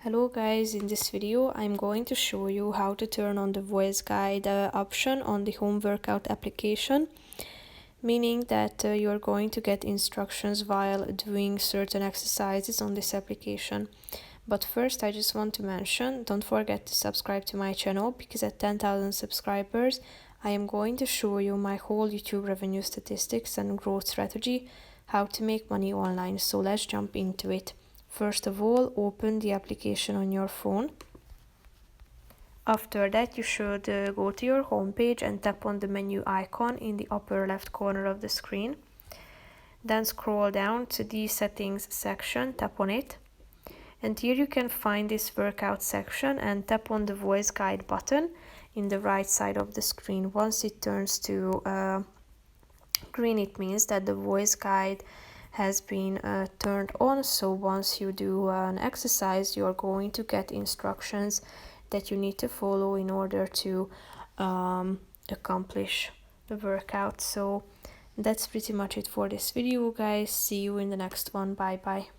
Hello guys, in this video I'm going to show you how to turn on the voice guide option on the home workout application, meaning that you're going to get instructions while doing certain exercises on this application. But first I just want to mention, don't forget to subscribe to my channel, because at 10,000 subscribers I am going to show you my whole YouTube revenue statistics and growth strategy, how to make money online. So let's jump into it. First of all, open the application on your phone. After that, you should go to your home page and tap on the menu icon in the upper left corner of the screen. Then scroll down to the settings section, tap on it. And here you can find this workout section and tap on the voice guide button in the right side of the screen. Once it turns to green, it means that the voice guide has been turned on. So once you do an exercise, you're going to get instructions that you need to follow in order to accomplish the workout. So that's pretty much it for this video, guys. See you in the next one. Bye bye.